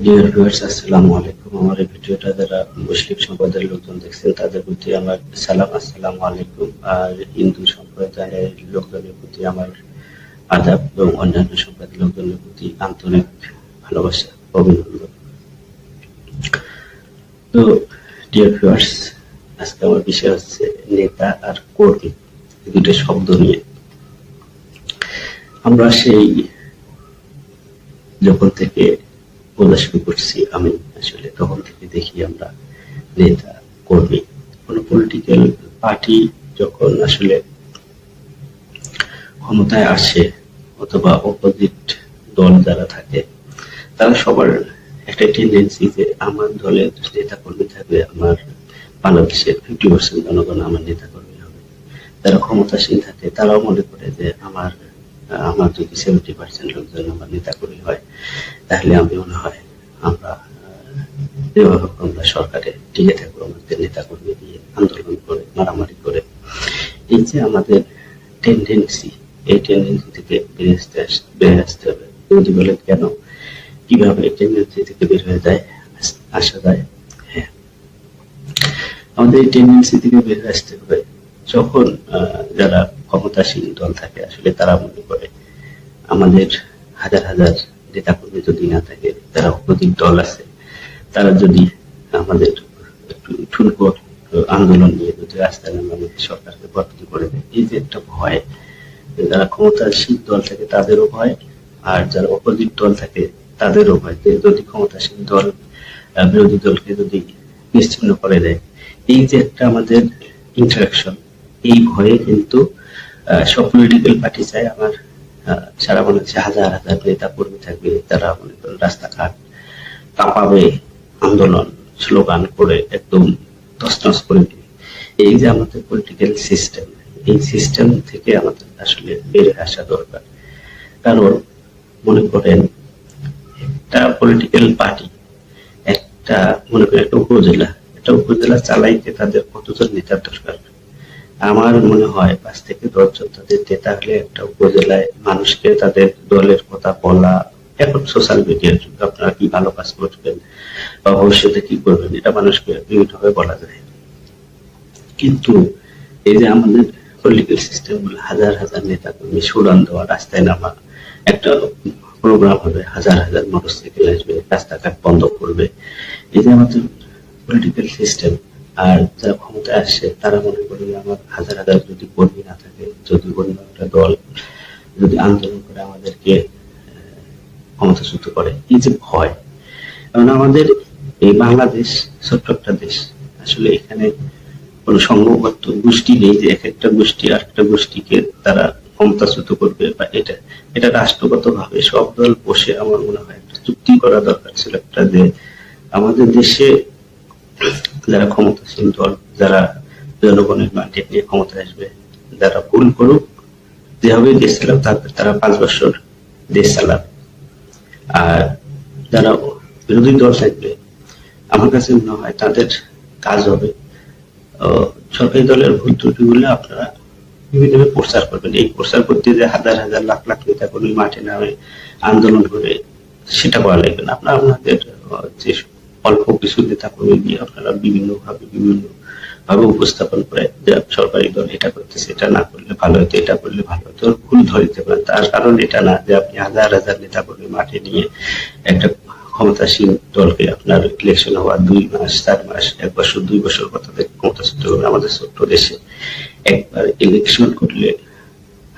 Dear viewers, আসসালামু আলাইকুম। আমার এই ভিডিওটা যারা মুসলিম সম্প্রদায়ের লোকজন দেখছেন তাদের প্রতি আমার সালাম, আসসালামু আলাইকুম। আর হিন্দু সম্প্রদায়ের লোকজনের প্রতি আমার আদাব এবং অন্যান্য সম্প্রদায়ের লোকজনের প্রতি আন্তরিক ভালোবাসা, অভিনন্দন। তো ডিয়ার ভিউয়ার্স, আজকে আমার বিষয় হচ্ছে নেতা আর কর্মী, এই দুটো শব্দ নিয়ে। আমরা সেই যখন থেকে বোঝা শুরু করছি, আমি আসলে তখন থেকে দেখি আমরা নেতা কর্মী, কোন পলিটিক্যাল পার্টি যখন আসলে ক্ষমতায় আসে অথবা অপোজিট দল যারা থাকে, তারা সবার একটা টেন্ডেন্সি যে আমার দলের নেতা কর্মী থাকবে, আমার বাংলাদেশের 50% জনগণ আমার নেতা কর্মী হবে। যারা ক্ষমতাসীন থাকে তারাও মনে করে যে আমার যদি 70% লোকজন আমার নেতা কর্মী হয়, তাহলে আমি মনে হয় আমরা সরকারে টিকে থাকবো আমাদের নেতা কর্মী দিয়ে, আন্দোলন করে, মারামারি করে। এই যে আমাদের টেন্ডেন্সি, এই টেন্ডেন্সি থেকে বেরিয়ে আসতে হবে। যদি বলেন কেন, কিভাবে এই টেন্ডেন্সি থেকে বের হয়ে যায়, আসা যায়? হ্যাঁ, আমাদের এই টেন্ডেন্সি থেকে বের হয়ে আসতে হবে যখন যারা ক্ষমতাসীন দল থাকে, আসলে তারা মনে করে আমাদের হাজার হাজার নেতা কর্মী যদি না থাকে, যারা অপোজিট দল আছে, তারা যদি আমাদের একটু ঠুনকো আন্দোলন নিয়ে যদি রাস্তায় নামে আমাদের সরকারকে বদলি করে দেয়, এই যে একটা ভয়, যারা ক্ষমতাসীন দল থাকে তাদেরও ভয়, আর যারা অপোজিট দল থাকে তাদেরও ভয়, যদি ক্ষমতাসীন দল বিরোধী দলকে যদি নিশ্চিহ্ন করে দেয়, এই যে একটা আমাদের ইন্টারাকশন, এই ভয়ে কিন্তু সব পলিটিক্যাল পার্টি চায় আমার সারা বাংলাদেশে হাজার হাজার নেতা কর্মী থাকবে, তারা মনে করেন রাস্তাঘাট কাঁপাবে, আন্দোলন স্লোগান করে একদম তছনছ করে দিবে। এই যে আমাদের পলিটিক্যাল সিস্টেম, এই সিস্টেম থেকে আমাদের আসলে বেরিয়ে আসা দরকার। কারণ মনে করেন একটা পলিটিক্যাল পার্টি, একটা মনে করেন একটা উপজেলা চালাইতে তাদের কতজন নেতার দরকার? আমার মনে হয় 5 থেকে 10 জন তাদের নেতা হলে একটা উপজেলায় মানুষকে তাদের দলের কথা বলা, এখন সোশ্যাল মিডিয়ার যুগ, আপনারা কি ভালো কাজ করবেন বা ভবিষ্যতে কি করবেন, এটা মানুষকে বিভিন্নভাবে বলা যায়। কিন্তু এই যে আমাদের পলিটিক্যাল সিস্টেম গুলো, হাজার হাজার নেতা কর্মী স্লোগান দেওয়া, রাস্তায় নামা, একটা প্রোগ্রাম হবে, হাজার হাজার মোটরসাইকেল আসবে, রাস্তাঘাট বন্ধ করবে, এই যে আমাদের পলিটিক্যাল সিস্টেম। আর যারা ক্ষমতায় আসে তারা মনে করে আমার হাজার হাজার যদি কর্মী না থাকে, যদি অন্য একটা দল যদি আন্দোলন করে আমাদেরকে ক্ষমতাচ্যুত করে, এই যে ভয়। কারণ আমাদের এই বাংলাদেশ ছোট্ট একটা দেশ, আসলে এখানে কোন সংঘবদ্ধ গোষ্ঠী নেই যে এক একটা গোষ্ঠী আর একটা গোষ্ঠীকে তারা ক্ষমতাচ্যুত করবে, বা এটা রাষ্ট্রগত ভাবে সব দল বসে আমার মনে হয় একটা চুক্তি করা দরকার ছিল, একটা যে আমাদের দেশে যারা ক্ষমতাসীন দল, যারা জনগণের ম্যান্ডেট নিয়ে ক্ষমতায় আসবে, যারা ভুল করুক, যেভাবে দেশ চালাক তারা 5 বছর দেশ চালাক। আর যারা বিরোধী দল থাকবে, আমার কাছে মনে হয় তাদের কাজ হবে সরকারি দলের ভুল ত্রুটিগুলো আপনারা বিভিন্নভাবে প্রচার করবেন। এই প্রচার করতে যে হাজার হাজার লাখ লাখ নেতা কর্মী মাঠে নামে আন্দোলন করে, সেটা করা লাগবে না। আপনারা আপনাদের যে অল্প কিছু নেতা কর্মী দিয়ে আপনারা বিভিন্ন ভাবে উপস্থাপন করে যে সরকারি দল এটা করতেছে, এটা না করলে ভালো হতো, এটা করলে ভালো হতো, ভুল ধরে দিতে পারেন। তার কারণ এটা না যে আপনি হাজার হাজার নেতা কর্মী মাঠে নিয়ে একটা ক্ষমতাসীন দলকে আপনার ইলেকশন হওয়া 2 মাস 4 মাস 1 বছর 2 বছর কথা থেকে ক্ষমতাচ্যুত করবে। আমাদের ছোট্ট দেশে একবার ইলেকশন করলে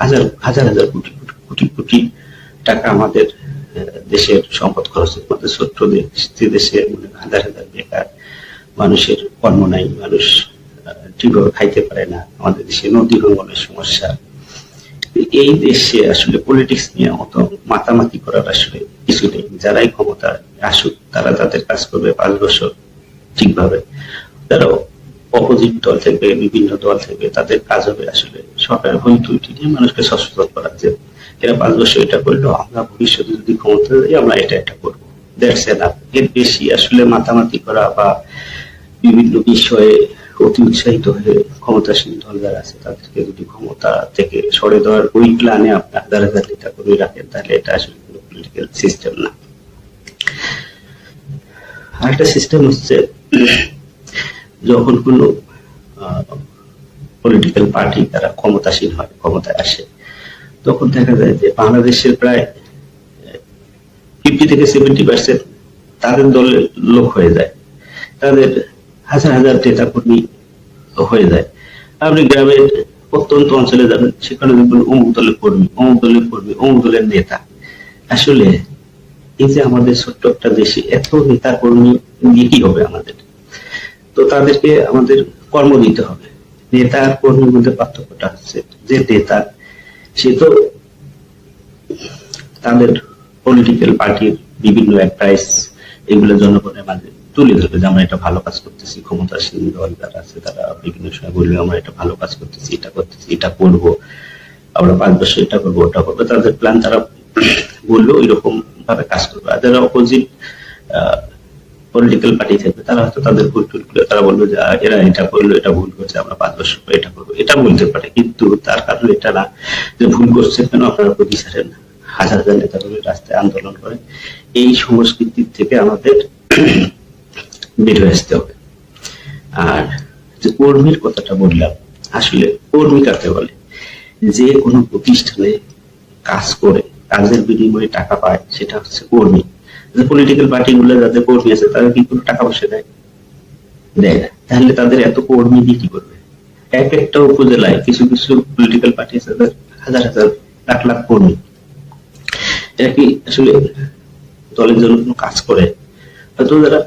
হাজার হাজার কোটি কোটি টাকা আমাদের দেশের সম্পদ খরচ। আমাদের ছোট্ট দেশে হাজার হাজার বেকার, মানুষের কর্ম নাই, মানুষ ঠিকভাবে খাইতে পারে না, আমাদের দেশে নদী ভাঙনের সমস্যা। এই দেশে আসলে পলিটিক্স নিয়ে অত মাতামাতি করার আসলে কিছু নেই। যারাই ক্ষমতা আসুক তারা তাদের কাজ করবে 5 বছর ঠিকভাবে। যারা অপোজিট দল থাকবে, বিভিন্ন দল থাকবে, তাদের কাজ হবে আসলে সরকারের ভুল ত্রুটি নিয়ে মানুষকে সচেতন করা, যে এরা 5 বছর এটা করলো, আমরা ভবিষ্যতে যদি ক্ষমতা যাই আমরা এটা করবো, দ্যাটস এনাফ। এর বেশি আসলে মাতামাতি করা বা বিভিন্ন বিষয়ে অতি উৎসাহিত হয়ে ক্ষমতাসীন দল যারা আছে তাদেরকে যদি ক্ষমতা থেকে সরে দেওয়ার ওই প্ল্যানে আপনার হাজার হাজার নেতা কর্মী রাখেন, তাহলে এটা আসলে কোনো পলিটিক্যাল সিস্টেম না। আরেকটা সিস্টেম হচ্ছে, যখন কোনো পলিটিক্যাল পার্টি তারা ক্ষমতাসীন হয়, ক্ষমতায় আসে, তখন দেখা যায় যে বাংলাদেশের প্রায় 50 থেকে 70% তাদের দলের লোক হয়ে যায়, তাদের হাজার হাজার নেতা কর্মী হয়ে যায়। আপনি গ্রামের প্রত্যন্ত অঞ্চলে যাবেন, সেখানে দেখবেন অমুক দলের কর্মী, অমুক দলের কর্মী, অমুক দলের নেতা। আসলে এই যে আমাদের ছোট্ট একটা দেশে এত নেতা কর্মী দিয়ে কি হবে আমাদের? তো তাদেরকে আমাদের কর্ম দিতে হবে। নেতা আর কর্মীর মধ্যে পার্থক্যটা হচ্ছে যে নেতা সে তো তাদের পলিটিক্যাল পার্টির বিভিন্ন অ্যাডভাইস এগুলো জনগণের মাঝে তুলে ধরবে যে আমরা এটা ভালো কাজ করতেছি, ক্ষমতাসীন দল যারা আছে তারা বিভিন্ন সময় বলবে আমরা এটা ভালো কাজ করতেছি, এটা করতেছি, এটা করবো, আমরা 5 বছর এটা করবো, ওটা করবো, তাদের প্ল্যান তারা বললো ওই রকম ভাবে কাজ করবে। আর যারা অপোজিট পলিটিক্যাল পার্টি থাকবে তারা হয়তো তাদের ভুল টুল করে তারা বলবে যে এরা এটা করলো, এটা ভুল করছে, আমরা 5 বছর পরে এটা করবো, এটা বলতে পারে। কিন্তু তার কারণ এটা না যে ভুল করছে কেন আপনারা প্রতি ছাড়েন না, হাজার হাজার নেতা কর্মী রাস্তায় আন্দোলন করে। এই সংস্কৃতি থেকে আমাদের বের হয়ে আসতে হবে। আর যে কর্মীর কথাটা বললাম, আসলে কর্মী কাকে বলে? যে কোনো প্রতিষ্ঠানে কাজ করে কাজের বিনিময়ে টাকা পায় সেটা হচ্ছে কর্মী। যে পলিটিক্যাল পার্টি গুলো যাদের কর্মী আছে তারা কি কোনো টাকা পয়সা দেয়? দেয় না। তাহলে তাদের এত কর্মী দিয়ে কি করবে? এক একটা উপজেলায় কিছু কিছু পলিটিক্যাল পার্টি আছে তাদের হাজার হাজার লাখ লাখ কর্মী। এরা কি আসলে দলের জন্য কোনো কাজ করে? হয়তো যারা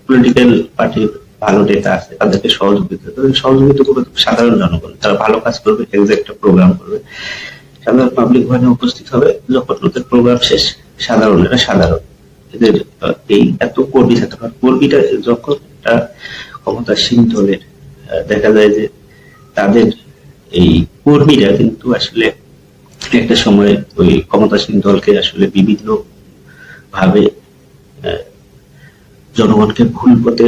পলিটিক্যাল পার্টির ভালো নেতা আছে তাদেরকে সহযোগিতা করবে সাধারণ জনগণ, তারা ভালো কাজ করবে, একটা প্রোগ্রাম করবে, সাধারণ পাবলিক ওখানে উপস্থিত হবে, যখন ওদের প্রোগ্রাম শেষ সাধারণেরা সাধারণ এদের এই এত কর্মী থাকতে পারে। কর্মীটা যখন একটা ক্ষমতাসীন দলের দেখা যায় যে তাদের এই কর্মীরা কিন্তু আসলে একটা সময় ওই ক্ষমতাসীন দলকে আসলে বিভিন্ন ভাবে জনগণকে ভুল পথে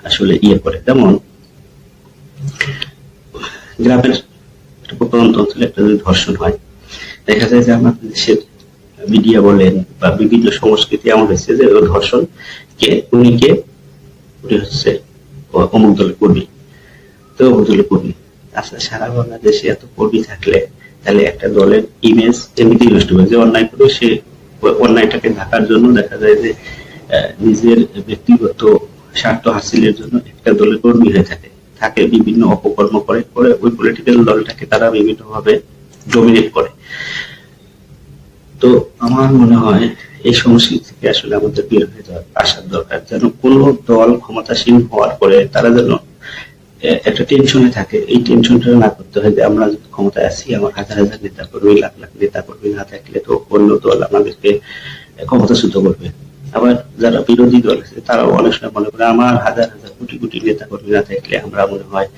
আসলে ইয়ে করে। যেমন গ্রামের প্রত্যন্ত অঞ্চলে একটা যদি ধর্ষণ হয়, দেখা যায় যে আমাদের দেশের মিডিয়া বলেন বা বিভিন্ন সংস্কৃতি এমন হয়েছে যে ধর্ষণ কে উনি হচ্ছে অমুক দলের কর্মী, তো অমুক দলের কর্মী। আচ্ছা, সারা বাংলাদেশে এত কর্মী থাকলে তাহলে একটা দলের ইমেজ এমনিতেই নষ্ট হবে। যে অন্যায় করে সে অন্যায়টাকে ঢাকার জন্য দেখা যায় যে নিজের ব্যক্তিগত স্বার্থ হাসিলের জন্য একটা দলের কর্মী হয়ে থাকে বিভিন্ন অপকর্ম করে করে ওই পলিটিক্যাল দলটাকে তারা বিভিন্ন ভাবে ডমিনেট করে। তো আমার মনে হয় এই সংস্কৃতি থেকে আসলে আমাদের বের হয়ে আসার দরকার, যেন কোনো দল ক্ষমতাসীন হওয়ার পরে তারা যেন একটা টেনশনে থাকে। এই টেনশনটা না করতে হয় যে আমরা ক্ষমতায় আছি, আমার হাজার হাজার নেতা কর্মী, লাখ লাখ নেতা কর্মী না থাকলে তো অন্য দল আমাদেরকে ক্ষমতাচ্যুত করবে। আবার যারা বিরোধী দল আছে তারাও অনেক সময় মনে করে আমার হাজার হাজার কোটি কোটি নেতা কর্মী না থাকলে আমরা মনে হয়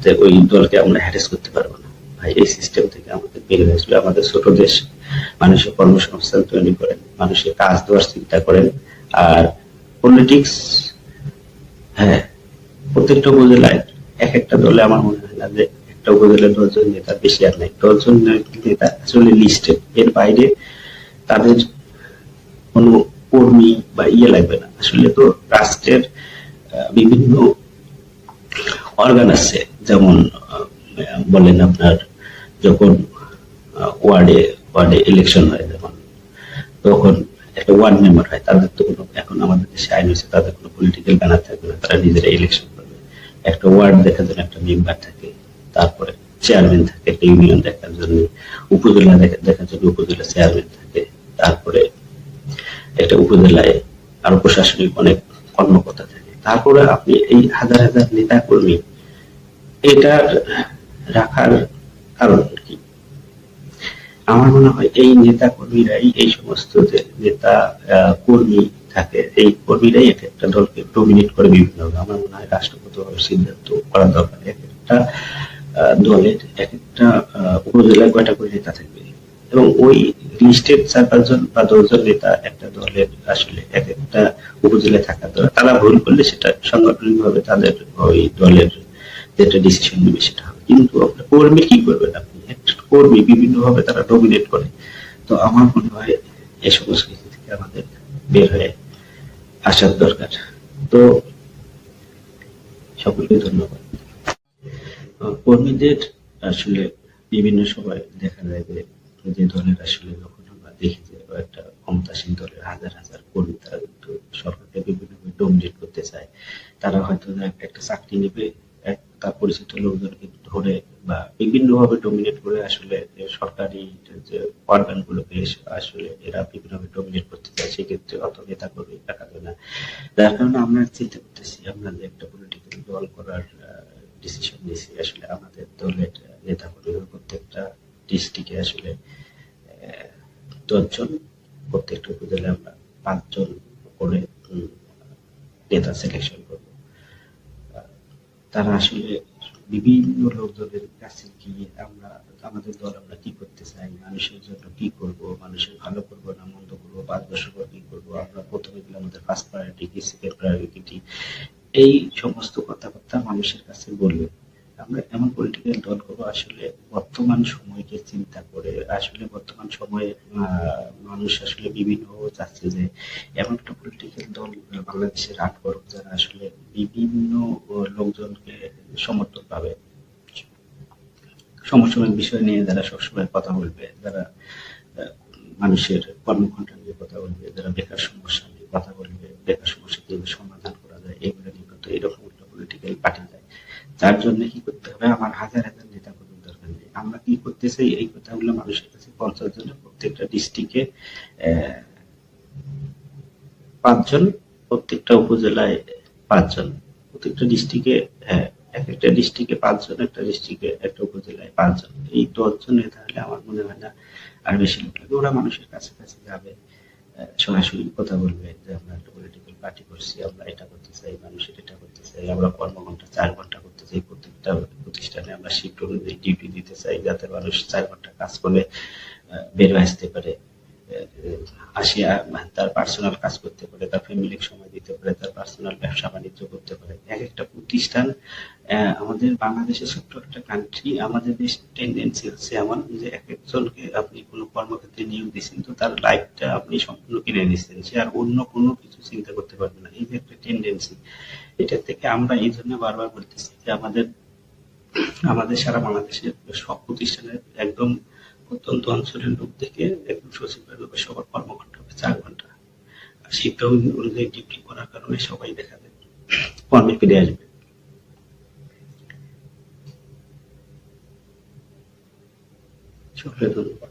যে ওই দলকে আমরা হ্যারেস করতে পারবো না। ভাই, এই সিস্টেম থেকে আমাদের বের হয়ে আসলে আমাদের ছোট দেশ, মানুষের কর্মসংস্থান তৈরি করেন, মানুষের কাজ দেওয়ার চিন্তা করেন। আর পলিটিক্স, হ্যাঁ, প্রত্যেকটা উপজেলায় এক একটা দলে আমার মনে হয় না যে একটা উপজেলায় 10 জন নেতা, বেশি আর নাই, 10 জন নেতা আসলে লিস্টেড, এর বাইরে তাদের কোনো কর্মী বা ইয়ে লাগবে না। আসলে তো রাষ্ট্রের বিভিন্ন অর্গান আছে, যেমন বলেন আপনার যখন ওয়ার্ডে ইলেকশন হয়, যেমন তখন একটা ওয়ার্ড মেম্বার হয়, তাদের তো কোনো, এখন আমাদের দেশে আইন হয়েছে তাদের কোনো পলিটিক্যাল ব্যানার থাকবে না, তারা নিজেরা ইলেকশন করবে। একটা ওয়ার্ড দেখার জন্য একটা মেম্বার থাকে, তারপরে চেয়ারম্যান থাকে, একটা ইউনিয়ন দেখার জন্য, উপজেলা দেখার জন্য উপজেলা চেয়ারম্যান থাকে, তারপরে একটা উপজেলায় আরো প্রশাসনিক অনেক কর্মকর্তা থাকে। তারপরে আপনি এই হাজার হাজার নেতা কর্মী এটা রাখার কারণ কি? আমার মনে হয় এই নেতা কর্মীরাই, এই সমস্ত যে নেতা কর্মী থাকে, এই কর্মীরাই এক একটা দলকে ডমিনেট করে বিভিন্ন। আমার মনে হয় রাষ্ট্রগতভাবে সিদ্ধান্ত করা দরকার। এক একটা দলের এক একটা উপজেলায় কয়টা করে নেতা থাকবে, এবং ওই লিস্টেড 4-5 জন বা 10 জন নেতা একটা দলের আসলে এক একটা উপজেলায় থাকার দরকার। তারা ভুল করলে সেটা সাংগঠনিক ভাবে তাদের ওই দলের যেটা ডিসিশন নেবে সেটা হবে। কিন্তু আপনার কর্মী কি করবেন? আপনি একটা কর্মী বিভিন্ন ভাবে তারা ডমিনেট করে। তো আমার মনে হয় এই সংস্কৃতি থেকে আমাদের বের হয়ে আসার দরকার। তো সকলকে ধন্যবাদ। কর্মীদের আসলে বিভিন্ন সময় দেখা যায় যে যে দলের আসলে যখন আমরা দেখি যে একটা ক্ষমতাসীন দলের হাজার হাজার কর্মী তারা কিন্তু সরকারকে বিভিন্নভাবে ডোমিনেট করতে চায়। তারা হয়তো একটা চাকরি নেবে, তার পরিচিত লোকজনকে ধরে বা বিভিন্নভাবে ডোমিনেট করে আসলে যে সরকারি যে অর্গান গুলোকে আসলে এরা বিভিন্নভাবে ডোমিনেট করতে চায়, সেক্ষেত্রে অত নেতা কর্মী টাকা দেয় না। যার কারণে আমরা চিন্তা করতেছি আমরা যে একটা পলিটিক্যাল দল করার ডিসিশন নিয়েছি, আসলে আমাদের দলের নেতা কর্মীরা প্রত্যেকটা ডিস্ট্রিক্টে আসলে 10 জন, প্রত্যেকটা উপজেলায় আমরা 5 জন করে নেতা সিলেকশন করব। তারা আসলে বিভিন্ন লোকজনের কাছে গিয়ে আমরা আমাদের দল আমরা কি করতে চাই, মানুষের জন্য কি করব, মানুষের ভালো করব না মন্দ করবো, 5 বছর পর কি করবো, আমরা প্রথমে গেলে আমাদের ফার্স্ট প্রায়োরিটি কি, সেকেন্ড প্রায়োরিটি কি, এই সমস্ত কথাবার্তা মানুষের কাছে বলবে। আমরা এমন পলিটিক্যাল দল করবো আসলে বর্তমান সময়কে চিন্তা করে। আসলে বর্তমান সময়ে মানুষ আসলে বিভিন্ন চাচ্ছে যে এমন একটা পলিটিক্যাল দল বাংলাদেশে রান করুক যারা আসলে বিভিন্ন লোকজনকে সমর্থন পাবে, সমসাময়িক বিষয় নিয়ে যারা সবসময় কথা বলবে, যারা মানুষের কর্মঘণ্টা নিয়ে কথা বলবে, যারা বেকার সমস্যা নিয়ে কথা বলবে, বেকার সমস্যা কিভাবে সমাধান করা যায় এগুলো নিয়ে কিন্তু এরকম একটা পলিটিক্যাল পার্টি যায়। যার জন্য কি করতে হবে, আমার হাজার হাজার নেতা কর্মীর দরকার নেই। আমরা কি করতে চাই এই কথাগুলো মানুষের কাছে 50 জনে, প্রত্যেকটা ডিস্ট্রিক্টে 5 জন, প্রত্যেকটা উপজেলায় 5 জন, প্রত্যেকটা ডিস্ট্রিক্টে, হ্যাঁ, এক একটা ডিস্ট্রিক্টে 5 জন, একটা ডিস্ট্রিক্টে একটা উপজেলায় 5 জন, এই 10 জন নেতা হলে আমার মনে হয় না আর বেশি লোক লাগবে। ওরা মানুষের কাছে কাছে যাবে, সরাসরি কথা বলবে যে আমরা একটা পলিটিক্যাল পার্টি করছি, আমরা এটা করতে চাই, মানুষের এটা করতে চাই, আমরা কর্মঘণ্টা 4 ঘন্টা করতে চাই, প্রত্যেকটা প্রতিষ্ঠানে আমরা শিফট অনুযায়ী ডিউটি দিতে চাই, যাতে মানুষ 4 ঘন্টা কাজ করে বের হয়ে আসতে পারে, আসিয়া তার পার্সোনাল কাজ করতে পারে, তার ফ্যামিলিকে সময় দিতে পারে, তার পার্সোনাল ব্যবসা বাণিজ্য করতে পারে। এক একটা প্রতিষ্ঠান, আমাদের বাংলাদেশে ছোট্ট একটা কান্ট্রি, আমাদের দেশের টেন্ডেন্সি হচ্ছে এমন যে এক একজনকে আপনি কোনো কর্মক্ষেত্রে নিয়োগ দিচ্ছেন তো তার লাইফটা আপনি সম্পূর্ণ কিনে নিচ্ছেন, সে আর অন্য কোনো কিছু চিন্তা করতে পারবে না। এই যে একটা টেন্ডেন্সি, এটা থেকে আমরা এই জন্য বারবার বলতেছি যে আমাদের আমাদের সারা বাংলাদেশের সব প্রতিষ্ঠানের একদম প্রত্যন্ত অঞ্চলের লোক থেকে একদম সচিবের লোকের সবার কর্মঘণ্টা হবে 4 ঘন্টা। আর শিক্ষা অনুযায়ী ডিউটি করার কারণে সবাই দেখা যায় কর্মে ফিরে আসবে। সকলে ধন্যবাদ।